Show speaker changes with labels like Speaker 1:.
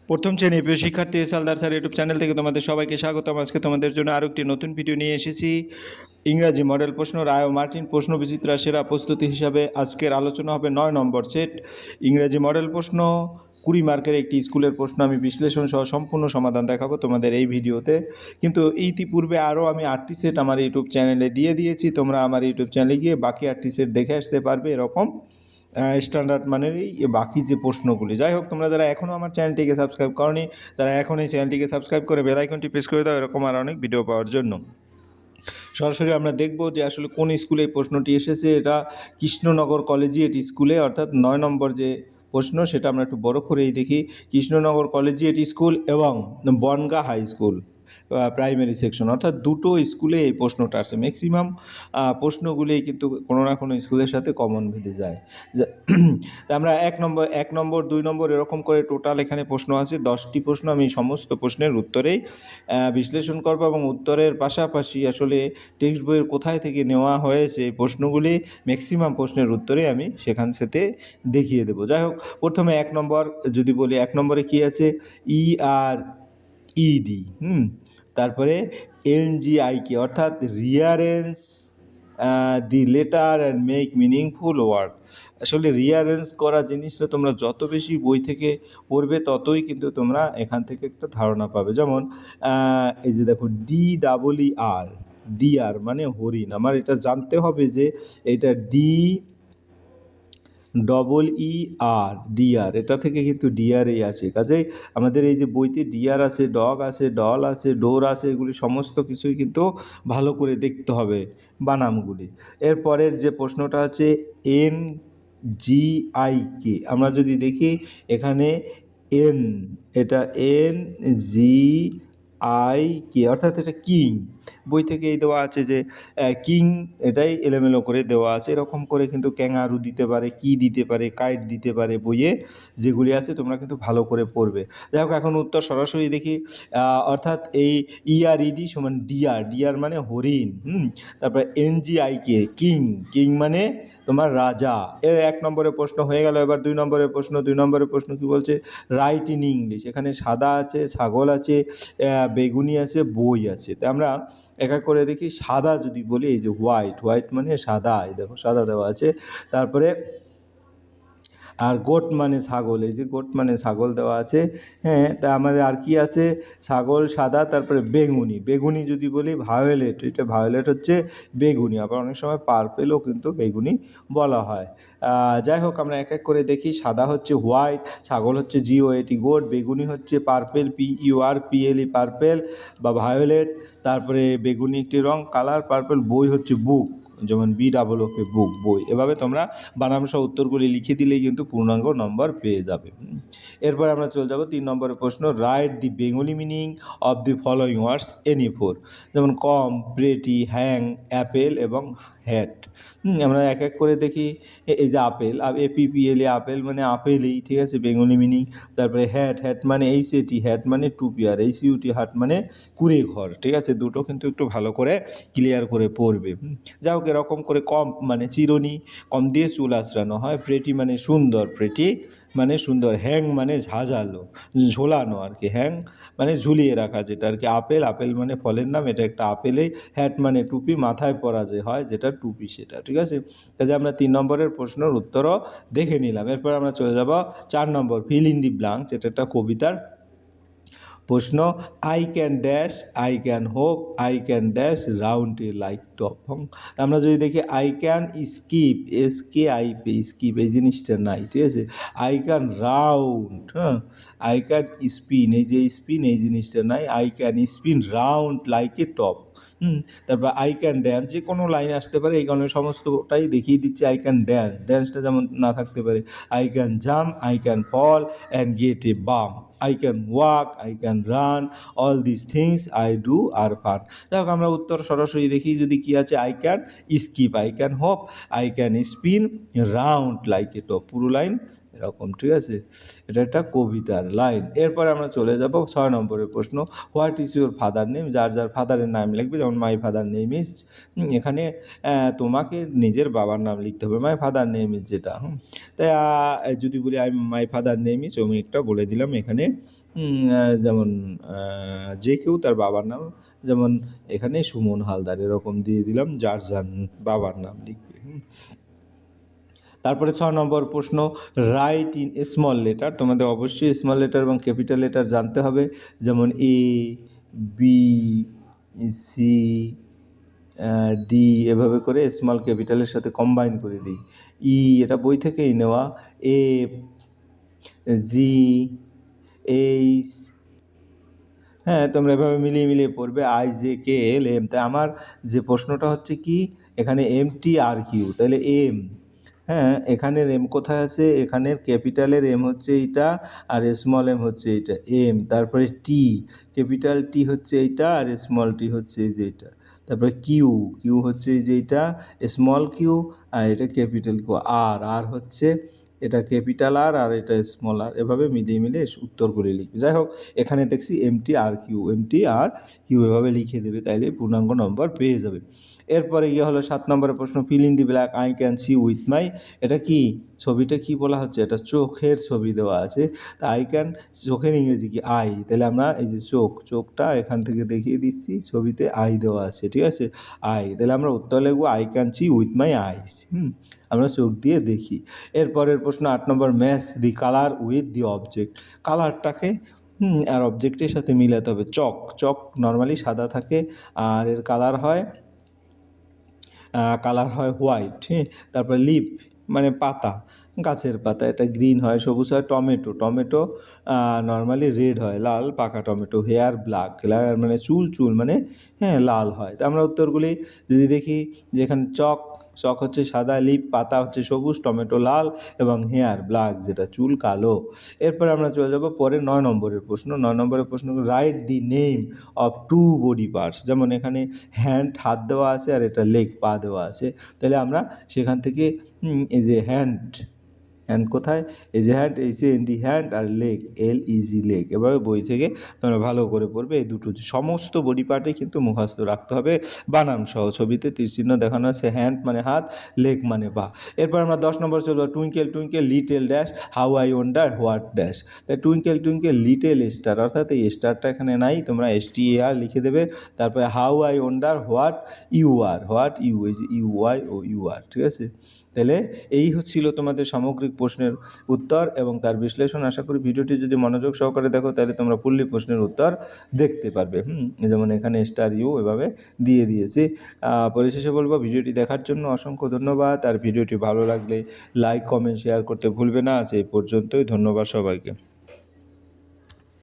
Speaker 1: প্রথম শ্রেণীর প্রিয় শিক্ষার্থী সালদার স্যার ইউটিউব চ্যানেল থেকে তোমাদের সবাইকে স্বাগতম। আজকে তোমাদের জন্য আরও একটি নতুন ভিডিও নিয়ে এসেছি। ইংরাজি মডেল প্রশ্ন, রায় ও মার্টিন প্রশ্ন বিচিত্রা সেরা প্রস্তুতি হিসাবে আজকের আলোচনা হবে 9 নম্বর সেট ইংরাজি মডেল প্রশ্ন। 20 মার্কের একটি স্কুলের প্রশ্ন আমি বিশ্লেষণ সহ সম্পূর্ণ সমাধান দেখাবো তোমাদের এই ভিডিওতে। কিন্তু ইতিপূর্বে আরও আমি 8টি সেট আমার ইউটিউব চ্যানেলে দিয়ে দিয়েছি। তোমরা আমার ইউটিউব চ্যানেলে গিয়ে বাকি 8টি সেট দেখে আসতে পারবে। এরকম স্ট্যান্ডার্ড মানেরই বাকি যে প্রশ্নগুলি। যাই হোক, তোমরা যারা এখনও আমার চ্যানেলটিকে সাবস্ক্রাইব করনি তারা এখন এই চ্যানেলটিকে সাবস্ক্রাইব করে বেল আইকনটি প্রেস করে দাও এরকম আর অনেক ভিডিও পাওয়ার জন্য। সরাসরি আমরা দেখব যে আসলে কোন স্কুলে এই প্রশ্নটি এসেছে। এটা কৃষ্ণনগর কলেজিয়েট স্কুলে, অর্থাৎ 9 নম্বর যে প্রশ্ন সেটা আমরা একটু বড় করেই দেখি। কৃষ্ণনগর কলেজিয়েট স্কুল এবং Bongaon high school primary section, অর্থাৎ দুটো স্কুলে এই প্রশ্নটা আসে। ম্যাক্সিমাম প্রশ্নগুলি কিন্তু কোনো না কোনো স্কুলের সাথে কমন বেঁধে যায়। তা আমরা এক নম্বর 2 নম্বর এরকম করে টোটাল এখানে প্রশ্ন আছে 10টি প্রশ্ন। আমি সমস্ত প্রশ্নের উত্তরেই বিশ্লেষণ করব এবং উত্তরের পাশাপাশি আসলে টেক্সট বইয়ের কোথায় থেকে নেওয়া হয়েছে এই প্রশ্নগুলি ম্যাক্সিমাম প্রশ্নের উত্তরে আমি সেখান থেকে দেখিয়ে দেবো। যাই হোক, প্রথমে 1 নম্বর যদি বলি, 1 নম্বরে কী আছে? ই আর ইডি, তারপরে এনজিআইকে, অর্থাৎ rearrange the letter and make meaningful word. আসলে রিয়ারেঞ্জ করা জিনিসটা তোমরা যত বেশি বই থেকে পড়বে ততই কিন্তু তোমরা এখান থেকে একটা ধারণা পাবে। যেমন এই যে দেখো DEER, ডিআর মানে হরিণ। আমার এটা জানতে হবে যে এটা DEER, এটা থেকে কিন্তু ডিআরই আসে। কাজেই আমাদের এই যে বইতে ডিআর আছে, ডগ আছে, ডল আছে, ডোর আছে, এগুলি সমস্ত কিছুই কিন্তু ভালো করে দেখতে হবে বানামগুলি। এরপরের যে প্রশ্নটা আছে NGIK, আমরা যদি দেখি এখানে এন, এটা NGIK, অর্থাৎ এটা কিং। বই থেকে এই দেওয়া আছে যে কিং, এটাই এলোমেলো করে দেওয়া আছে। এরকম করে কিন্তু ক্যাঙ্গারু দিতে পারে, কি দিতে পারে, কাইট দিতে পারে, বইয়ে যেগুলি আছে তোমরা কিন্তু ভালো করে পড়বে। যাই হোক, এখন উত্তর সরাসরি দেখি। অর্থাৎ এই ERED সমান ডিআর, ডিআর মানে হরিণ। তারপরে NGIK কিং, কিং মানে তোমার রাজা। এর 1 নম্বরের প্রশ্ন হয়ে গেল। এবার 2 নম্বরের প্রশ্ন। 2 নম্বরের প্রশ্ন কি বলছে? Right in English. এখানে সাদা আছে, ছাগল আছে, বেগুনি আছে, বই আছে। তো আমরা এক এক করে দেখি। সাদা যদি বলি, এই যে হোয়াইট, হোয়াইট মানে সাদা, এই দেখো সাদা দেওয়া আছে। তারপরে আর গোট মানে ছাগল, এই যে গোট মানে ছাগল দেওয়া আছে। হ্যাঁ, তা আমাদের আর কি আছে? ছাগল, সাদা, তারপরে বেগুনি। বেগুনি যদি বলি ভায়োলেট, এটা ভায়োলেট হচ্ছে বেগুনি। আবার অনেক সময় পার্পেলও কিন্তু বেগুনি বলা হয়। যাই হোক, আমরা এক এক করে দেখি। সাদা হচ্ছে হোয়াইট, ছাগল হচ্ছে GOAT গোট, বেগুনি হচ্ছে পার্পেল PURPLE পার্পেল বা ভায়োলেট। তারপরে বেগুনি একটি রং, কালার পার্পেল। বই হচ্ছে বুক, যেমন BOOK বুক, বই। এভাবে তোমরা বানানসহ উত্তরগুলি লিখে দিলেই কিন্তু পূর্ণাঙ্গ নম্বর পেয়ে যাবে। এরপর আমরা চলে যাব 3 নম্বরের প্রশ্ন। Write the Bengali meaning of the following words any four. যেমন কম, প্রেটি, হ্যাং, অ্যাপেল এবং হ্যাট। আমরা এক এক করে দেখি। এই যে আপেল, APPLE আপেল মানে আপেলই, ঠিক আছে, বেঙ্গলি মিনিং। তারপরে হ্যাট, হ্যাট মানে HAT, হ্যাট মানে টুপি। আর HUT হাট মানে কুড়ে ঘর, ঠিক আছে। দুটো কিন্তু একটু ভালো করে ক্লিয়ার করে পড়বে। যাই হোক, এরকম করে কম মানে চিরুনি, কম দিয়ে চুল আঁচড়ানো হয়। প্রেটি মানে সুন্দর, প্রেটি মানে সুন্দর। হ্যাং মানে ঝাঁঝালো, ঝোলানো আর কি। হ্যাং মানে ঝুলিয়ে রাখা, যেটা আর কি। আপেল, আপেল মানে ফলের নাম, এটা একটা আপেলেই। হ্যাট মানে টুপি, মাথায় পরা যে হয় যেটা টুপি, সেটা, ঠিক আছে। কাজে আমরা 3 নম্বরের প্রশ্নের উত্তরও দেখে নিলাম। এরপর আমরা চলে যাব 4 নম্বর ফিল ইন দি ব্ল্যাঙ্কস। এটা একটা কবিতার প্রশ্ন। I can dash, I can hope, I can dash round A like top. আমরা যদি দেখি I can skip, SKIP skip, এই জিনিসটা নাই, ঠিক আছে। I can round, I can spin, এই যে স্পিন, এই জিনিসটা নাই। I can spin round like a top. তারপর আই ক্যান ড্যান্স, যে কোনো লাইন আসতে পারে, এই কারণে সমস্তটাই দেখিয়ে দিচ্ছে। আই ক্যান ড্যান্স, ড্যান্সটা যেমন না থাকতে পারে। I can jump, I can fall and get a bum. I can walk, I can run, all these things I do are fun. যাই হোক, আমরা উত্তর সরাসরি দেখি যদি কি আছে। I can skip, I can hope, I can spin round like a top. পুরো লাইন এরকম, ঠিক আছে। এটা একটা কবিতার লাইন। এরপরে আমরা চলে যাব 6 নম্বরের প্রশ্ন। What is your father name? যার যার ফাদারের নাম লিখবে। যেমন মাই ফাদার নেম ইজ, এখানে তোমাকে নিজের বাবার নাম লিখতে হবে। মাই ফাদার নেম ইজ যেটা, তাই যদি বলি I my father name is, আমি একটা বলে দিলাম এখানে যেমন যে কেউ তার বাবার নাম, যেমন এখানে সুমন হালদার এরকম দিয়ে দিলাম, যার যার বাবার নাম লিখবে। তারপরে 6 নম্বর প্রশ্ন, রাইট ইন স্মল লেটার। তোমাদের অবশ্যই স্মল লেটার এবং ক্যাপিটাল লেটার জানতে হবে, যেমন এ, বি, সি, ডি, এভাবে করে স্মল ক্যাপিটালের সাথে কম্বাইন করে দিই। ই, এটা বই থেকেই নেওয়া। এফ, জি, এইচ, হ্যাঁ তোমরা এভাবে মিলিয়ে মিলিয়ে পড়বে। I, J, K, L, M. তাই আমার যে প্রশ্নটা হচ্ছে কি, এখানে এম, টি, আর, কিউ, তাহলে এম, হ্যাঁ এখানের এম কোথায় আছে, এখানের ক্যাপিটালের এম হচ্ছে এইটা, আর স্মল এম হচ্ছে এইটা, এম। তারপরে টি, ক্যাপিটাল টি হচ্ছে এইটা, আর স্মল টি হচ্ছে এই যে এইটা। তারপরে কিউ, কিউ হচ্ছে এই যে এইটা, স্মল কিউ, আর এটা ক্যাপিটাল কিউ। আর, আর হচ্ছে এটা ক্যাপিটাল আর, আর এটা স্মল আর। এভাবে মিলিয়ে মিলিয়ে উত্তরগুলি লিখবে। যাই হোক, এখানে দেখছি এমটি আর কিউ, এমটি আর কিউ এভাবে লিখে দেবে, তাইলে পূর্ণাঙ্গ নম্বর পেয়ে যাবে। এরপরে গিয়ে হলো 7 নম্বরের প্রশ্ন, fill in the black. I can see with মাই, এটা কি ছবিটা কি বলা হচ্ছে, এটা চোখের ছবি দেওয়া আছে। তা আই ক্যান, চোখের ইংরেজি কি আই, তাহলে আমরা এই যে চোখটা এখান থেকে দেখিয়ে দিচ্ছি, ছবিতে আই দেওয়া আছে, ঠিক আছে, আই। তাহলে আমরা উত্তর লিখবো I can see with my eyes. আমরা চোখ দিয়ে দেখি। এরপরের প্রশ্ন 8 নম্বর, match the colour with the object. কালারটাকে আর অবজেক্টের সাথে মিলাতে হবে। চক নর্মালি সাদা থাকে, আর এর কালার হয় হোয়াইট। হ্যাঁ, তারপরে লিফ মানে পাতা, গাছের পাতা, এটা গ্রিন হয়, সবুজ হয়। টমেটো নর্মালি রেড হয়, লাল পাকা টমেটো। হেয়ার ব্ল্যাক, মানে চুল মানে হ্যাঁ লাল হয়। তো আমরা উত্তরগুলি যদি দেখি, যে এখানে চক হচ্ছে সাদা, লিপ পাতা হচ্ছে সবুজ, টমেটো লাল, এবং হেয়ার ব্ল্যাক যেটা চুল কালো। এরপরে আমরা চলে যাব পরে 9 নম্বরের প্রশ্ন। 9 নম্বরের প্রশ্ন, write the name of two body parts. যেমন এখানে হ্যান্ড হাত দেওয়া আছে, আর এটা লেগ পা দেওয়া আছে। তাহলে আমরা সেখান থেকে এই যে হ্যান্ড কোথায়, এই যে হ্যান্ড, এই যে এনডি হ্যান্ড, আর লেগ LEG লেগ। এভাবে বই থেকে তোমরা ভালো করে পড়বে। এই দুটো সমস্ত বডি পার্টে কিন্তু মুখস্থ রাখতে হবে বানান সহ। ছবিতে তীরচিহ্ন দেখানো আছে, হ্যান্ড মানে হাত, লেগ মানে পা। এরপর আমরা 10 নম্বর চলবো, twinkle twinkle little dash how I wonder what dash. তাই টুইঙ্কেল টুইঙ্কেল লিটেল স্টার, অর্থাৎ এই স্টারটা এখানে নাই, তোমরা STAR লিখে দেবে। তারপরে how I wonder what you are, what you, এই যে UY ও UR, ঠিক আছে। তাহলে এই হচ্ছিল তোমাদের সামগ্রিক প্রশ্নের উত্তর এবং তার বিশ্লেষণ। আশা করি ভিডিওটি যদি মনোযোগ সহকারে দেখো, তাহলে তোমরা ফুললি প্রশ্নের উত্তর দেখতে পারবে। যেমন এখানে স্টার ইউ এভাবে দিয়ে দিয়েছি। পরিশেষে বলবো, ভিডিওটি দেখার জন্য অসংখ্য ধন্যবাদ। আর ভিডিওটি ভালো লাগলে লাইক, কমেন্ট, শেয়ার করতে ভুলবে না। আজ এই পর্যন্তই, ধন্যবাদ সবাইকে।